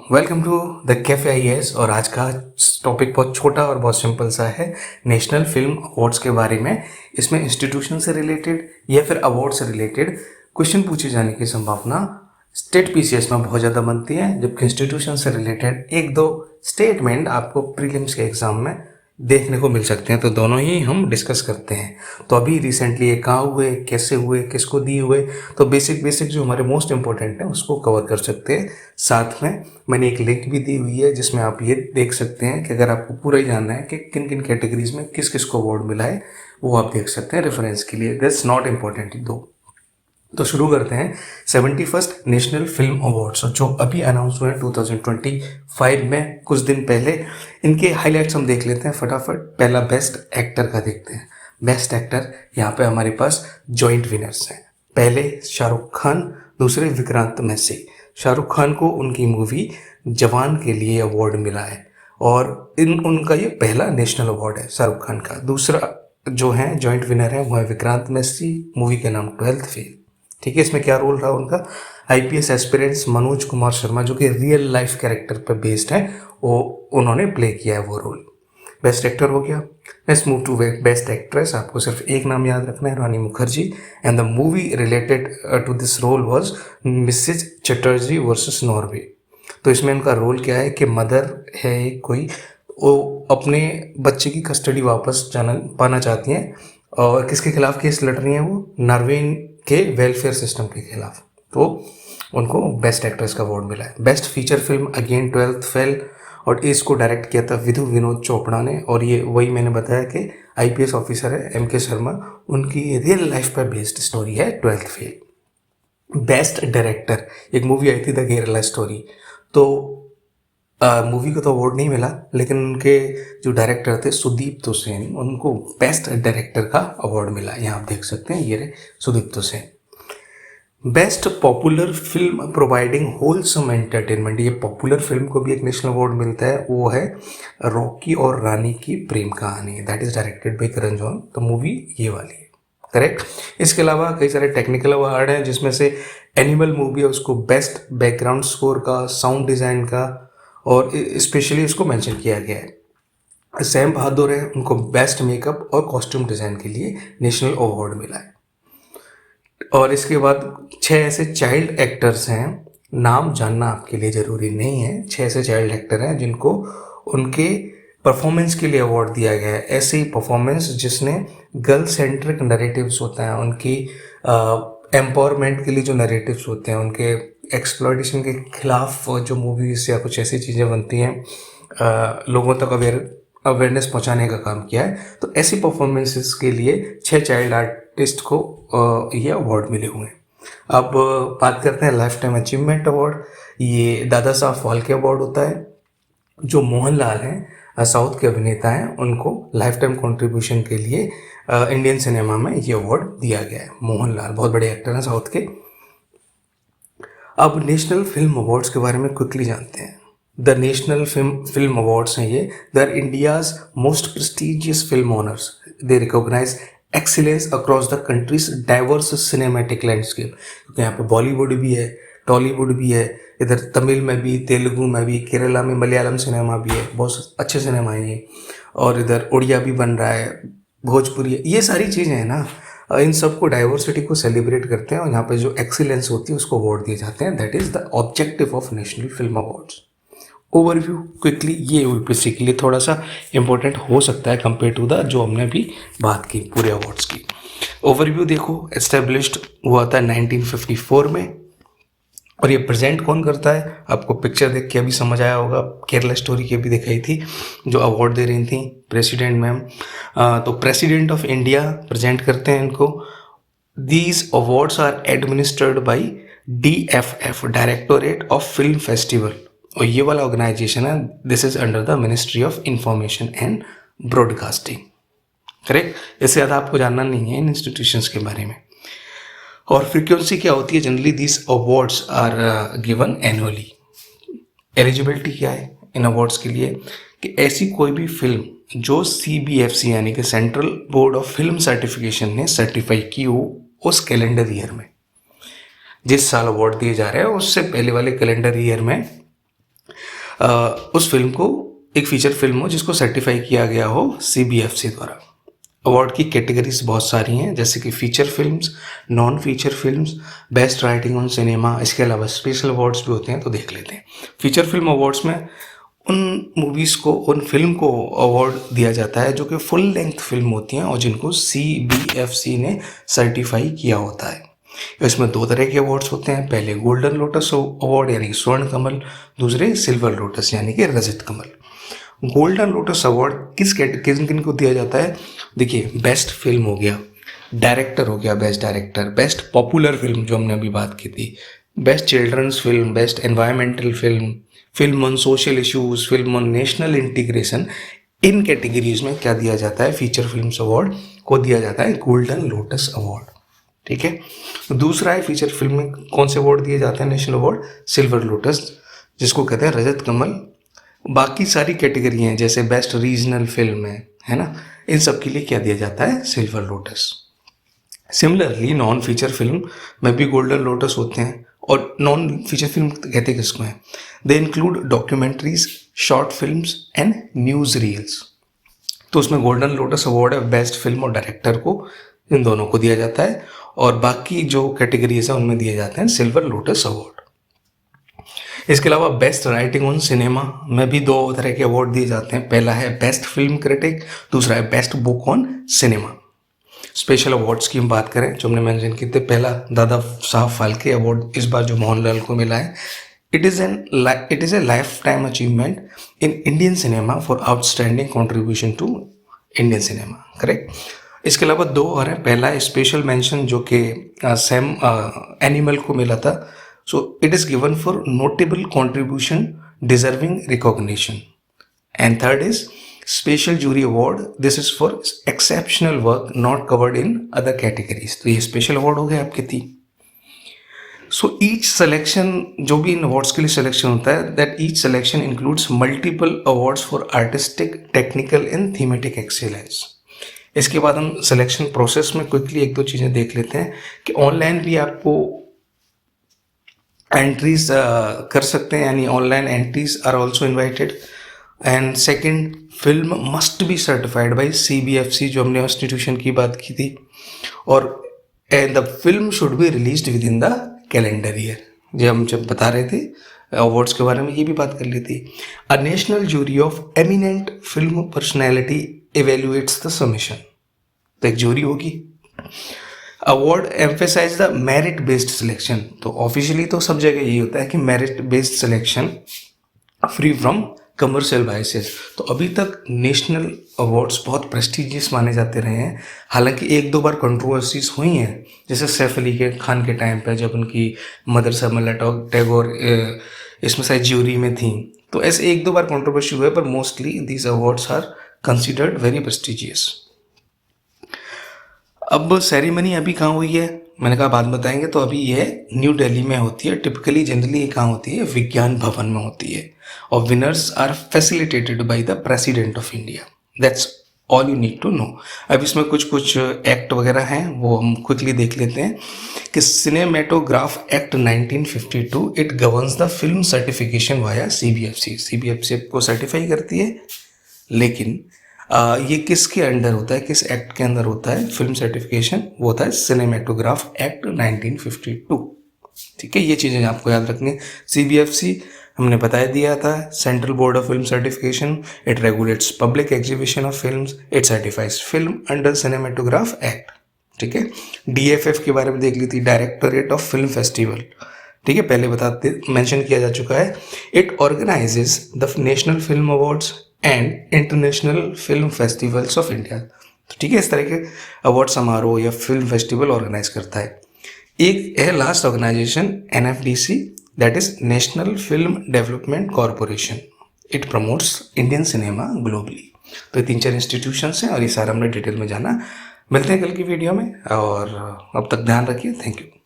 Welcome to the cafe IAS. और आज का टॉपिक बहुत छोटा और बहुत सिंपल सा है, नेशनल फिल्म अवार्ड्स के बारे में। इसमें इंस्टीट्यूशन से रिलेटेड या फिर अवार्ड से रिलेटेड क्वेश्चन पूछे जाने की संभावना स्टेट पीसीएस में बहुत ज़्यादा बनती है, जबकि इंस्टीट्यूशन से रिलेटेड एक दो स्टेटमेंट आपको प्रीलिम्स के एग्ज़ाम में देखने को मिल सकते हैं। तो दोनों ही हम डिस्कस करते हैं। तो अभी रिसेंटली ये कहाँ हुए, कैसे हुए, किसको दिए हुए, तो बेसिक जो हमारे मोस्ट इंपॉर्टेंट है उसको कवर कर सकते हैं। साथ में मैंने एक लिंक भी दी हुई है जिसमें आप ये देख सकते हैं कि अगर आपको पूरा ही जानना है कि किन किन कैटेगरीज में किस किस को अवार्ड मिला है, वो आप देख सकते हैं रेफरेंस के लिए। दैट्स नॉट इम्पॉर्टेंट दो। तो शुरू करते हैं 71st नेशनल फिल्म अवार्ड्स, जो अभी अनाउंस हुए हैं 2025 में, कुछ दिन पहले। इनके हाइलाइट्स हम देख लेते हैं फटाफट। पहला बेस्ट एक्टर का देखते हैं। बेस्ट एक्टर यहाँ पे हमारे पास जॉइंट विनर्स हैं। पहले शाहरुख खान, दूसरे विक्रांत मैसी। शाहरुख खान को उनकी मूवी जवान के लिए अवार्ड मिला है और उनका ये पहला नेशनल अवार्ड है शाहरुख खान का। दूसरा जो है जॉइंट विनर है वो है विक्रांत मैसी, मूवी का नाम 12th फेल। ठीक है, इसमें क्या रोल रहा उनका, आईपीएस एस्पिरेंट्स मनोज कुमार शर्मा, जो कि रियल लाइफ कैरेक्टर पर बेस्ड है, वो उन्होंने प्ले किया है वो रोल। बेस्ट एक्टर हो गया। Let's move to best actress. आपको सिर्फ एक नाम याद रखना है, Rani Mukherjee. And the movie related to this role was Mrs Chatterjee versus Norway. तो इसमें उनका रोल क्या है कि मदर है कोई, वो अपने बच्चे की कस्टडी वापस पाना चाहती हैं और किसके खिलाफ केस लड़ रही हैं, वो नॉर्वे के वेलफेयर सिस्टम के खिलाफ। तो उनको बेस्ट एक्ट्रेस का अवार्ड मिला है। Best feature film again 12th fail, और इसको डायरेक्ट किया था विधु विनोद चोपड़ा ने। और ये वही मैंने बताया कि आईपीएस ऑफिसर है एमके शर्मा, उनकी रियल लाइफ पर बेस्ड स्टोरी है 12th फेल। बेस्ट डायरेक्टर, एक मूवी आई थी द केरला स्टोरी। तो मूवी को तो अवार्ड नहीं मिला, लेकिन उनके जो डायरेक्टर थे सुदीप्तो सेन, उनको बेस्ट डायरेक्टर का अवार्ड मिला। यहाँ आप देख सकते हैं, ये रहे Sudipto Sen. Best popular film providing wholesome entertainment, ये पॉपुलर फिल्म को भी एक नेशनल अवार्ड मिलता है, वो है रॉकी और रानी की प्रेम कहानी। That is directed by Karan Johar. तो मूवी ये वाली है, करेक्ट। इसके अलावा कई सारे टेक्निकल अवार्ड हैं, जिसमें से एनिमल मूवी है उसको बेस्ट बैकग्राउंड स्कोर का, साउंड डिज़ाइन का, और स्पेशली इसको मेंशन किया गया है। सैम बहादुर है, उनको बेस्ट मेकअप और कॉस्ट्यूम डिज़ाइन के लिए नेशनल अवार्ड मिला है। और इसके बाद 6 ऐसे चाइल्ड एक्टर्स हैं, नाम जानना आपके लिए ज़रूरी नहीं है। 6 ऐसे चाइल्ड एक्टर हैं जिनको उनके परफॉर्मेंस के लिए अवार्ड दिया गया है। ऐसे ही परफॉर्मेंस जिसने गर्ल सेंट्रिक नरेटिव्स होते हैं, उनकी एम्पावरमेंट के लिए जो नरेटिव्स होते हैं, उनके एक्सप्लॉयटेशन के खिलाफ जो मूवीज़ या कुछ ऐसी चीज़ें बनती हैं, लोगों तक अवेयरनेस पहुंचाने का काम किया है। तो ऐसी परफॉर्मेंसेस के लिए 6 चाइल्ड आर्टिस्ट को ये अवार्ड मिले हुए हैं। अब बात करते हैं लाइफ टाइम अचीवमेंट अवार्ड। ये दादा साहब फाल्के अवार्ड होता है। जो मोहनलाल हैं, साउथ के अभिनेता हैं, उनको लाइफ टाइम कॉन्ट्रीब्यूशन के लिए इंडियन सिनेमा में ये अवार्ड दिया गया है। मोहनलाल बहुत बड़े एक्टर हैं साउथ के। अब नेशनल फिल्म अवार्ड्स के बारे में क्विकली जानते हैं। द नेशनल फिल्म अवार्ड्स हैं ये, they are India's most prestigious film honours. They recognise excellence across the country's diverse cinematic landscape. क्योंकि यहाँ पे बॉलीवुड भी है, टॉलीवुड भी है, इधर तमिल में भी, तेलुगु में भी, केरला में मलयालम सिनेमा भी है, बहुत अच्छे सिनेमा हैं ये, और इधर उड़िया भी बन रहा है, भोजपुरी, ये सारी चीज़ें हैं ना। इन सबको डाइवर्सिटी को सेलिब्रेट करते हैं और यहाँ पे जो एक्सीलेंस होती है उसको अवार्ड दिए जाते हैं। That is the objective of national film awards. Overview quickly, ये यूपीएससी के लिए थोड़ा सा इंपॉर्टेंट हो सकता है कंपेयर टू द जो हमने अभी बात की पूरे अवार्ड्स की। ओवरव्यू देखो, एस्टेब्लिश्ड हुआ था 1954 में, और ये प्रेजेंट कौन करता है, आपको पिक्चर देख के अभी समझ आया होगा। केरला स्टोरी की भी दिखाई थी, जो अवार्ड दे रही थी प्रेसिडेंट मैम। तो प्रेसिडेंट ऑफ इंडिया प्रेजेंट करते हैं इनको। These awards are administered by DFF, directorate of film festival, और ये वाला ऑर्गेनाइजेशन है, this is under the ministry of information and broadcasting, correct. इससे ज़्यादा आपको जानना नहीं है इन इंस्टीट्यूशंस के बारे में। और फ्रीक्वेंसी क्या होती है, generally this awards are given annually. Eligibility क्या है इन अवार्ड्स के लिए, कि ऐसी कोई भी फिल्म जो CBFC यानी कि central board of film certification ने सर्टिफाई की हो उस कैलेंडर ईयर में, जिस साल अवार्ड दिए जा रहे हैं उससे पहले वाले कैलेंडर ईयर में उस फिल्म को एक फीचर फिल्म हो जिसको सर्टिफाई किया गया हो CBFC द्वारा। अवार्ड की कैटेगरीज बहुत सारी हैं, जैसे कि feature films, non feature films, best writing on cinema, इसके अलावा स्पेशल अवार्ड्स भी होते हैं, तो देख लेते हैं। फीचर फिल्म अवार्ड्स में उन मूवीज़ को, उन फिल्म को अवार्ड दिया जाता है जो कि फुल लेंथ फिल्म होती हैं और जिनको CBFC ने सर्टिफाई किया होता है। इसमें दो तरह के अवार्ड्स होते हैं, पहले गोल्डन लोटस अवार्ड यानी कि स्वर्ण कमल, दूसरे सिल्वर लोटस यानी कि रजत कमल। गोल्डन लोटस अवार्ड किन किन को दिया जाता है? देखिए, बेस्ट फिल्म हो गया, डायरेक्टर हो गया best director, best popular film जो हमने अभी बात की थी, best children's film, best environmental film, film on social issues, film on national integration. इन कैटेगरीज में क्या दिया जाता है? फीचर फिल्म्स अवार्ड को दिया जाता है गोल्डन लोटस अवार्ड। ठीक है। दूसरा है फीचर फिल्म में कौन से अवार्ड दिए जाते हैं? नेशनल अवार्ड सिल्वर लोटस, जिसको कहते हैं रजत कमल। बाकी सारी कैटेगरी हैं जैसे बेस्ट रीजनल फिल्म है ना, इन सब के लिए क्या दिया जाता है? Silver lotus. Similarly non feature film में भी गोल्डन लोटस होते हैं। और नॉन फीचर फिल्म कहते किसको हैं? They include documentaries, short films and news reels. तो उसमें गोल्डन लोटस अवार्ड है बेस्ट फिल्म और डायरेक्टर को, इन दोनों को दिया जाता है। और बाकी जो कैटेगरीज हैं उनमें दिए जाते हैं सिल्वर लोटस अवार्ड। इसके अलावा बेस्ट राइटिंग ऑन सिनेमा में भी दो तरह के अवार्ड दिए जाते हैं। पहला है बेस्ट फिल्म क्रिटिक, दूसरा है best book on cinema. Special awards की हम बात करें जो हमने मेंशन किए थे, पहला दादा साहब फाल्के अवार्ड इस बार जो मोहनलाल को मिला है। It is a lifetime achievement in Indian cinema for outstanding contribution to Indian cinema, correct. इसके अलावा दो और हैं, पहला स्पेशल मेंशन जो कि सैम एनिमल को मिला था। So it is given for notable contribution deserving recognition. And third is special jury award. This is for exceptional work not covered in other categories. तो ये special award हो गए आपके 3। So each selection जो भी इन awards के लिए selection होता है, that each selection includes multiple awards for artistic, technical and thematic excellence. इसके बाद हम selection process में quickly एक दो चीज़ें देख लेते हैं कि online भी आपको एंट्रीज कर सकते हैं, यानी online entries are also invited. And second, film must be certified by CBFC जो हमने इंस्टीट्यूशन की बात की थी। और the film should be released within the calendar year. जो हम जब बता रहे थे अवार्ड्स के बारे में ये भी बात कर ली थी। A national jury of eminent film personality evaluates the submission. तो एक जूरी होगी। Award emphasise the merit based selection. तो ऑफिशियली तो सब जगह यही होता है कि merit based selection free from commercial biases. तो अभी तक नेशनल अवार्ड्स बहुत प्रेस्टिजियस माने जाते रहे हैं। हालांकि एक दो बार कंट्रोवर्सीज हुई हैं, जैसे सैफ अली खान के टाइम पर जब उनकी मदर समला टैगोर इसमें शायद ज्यूरी में थी, तो ऐसे एक दो बार कंट्रोवर्सी हुए, पर mostly these awards are considered very prestigious. अब सेरेमनी अभी कहाँ हुई है? मैंने कहा बाद बताएंगे। तो अभी ये न्यू दिल्ली में होती है। टिपिकली जनरली ये कहाँ होती है? विज्ञान भवन में होती है। और winners are facilitated by the president of India. That's all you need to know. अब इसमें कुछ एक्ट वगैरह हैं, वो हम क्विकली देख लेते हैं कि cinematograph act 1952 it governs the film certification via CBFC। CBFC को सर्टिफाई करती है, लेकिन ये किसके अंडर होता है, किस एक्ट के अंदर होता है फिल्म सर्टिफिकेशन? वो होता है सिनेमेटोग्राफ एक्ट 1952। ठीक है, ये चीज़ें आपको याद रखनी है। CBFC हमने बता दिया था, central board of film certification. It regulates public exhibition of films. It certifies film under cinematograph act. ठीक है। DFF के बारे में देख ली थी, डायरेक्टोरेट ऑफ फिल्म फेस्टिवल। ठीक है, पहले बताते मेंशन किया जा चुका है। It organises the national film awards and international film festivals of India. तो ठीक है, इस तरह के अवार्ड समारोह या फिल्म फेस्टिवल ऑर्गेनाइज करता है। एक है last organisation NFDC, that is national film development corporation. It promotes Indian cinema globally. तो 3-4 इंस्टीट्यूशंस हैं और ये सारा हमने डिटेल में जाना। मिलते हैं कल की वीडियो में, और अब तक ध्यान रखिए। Thank you.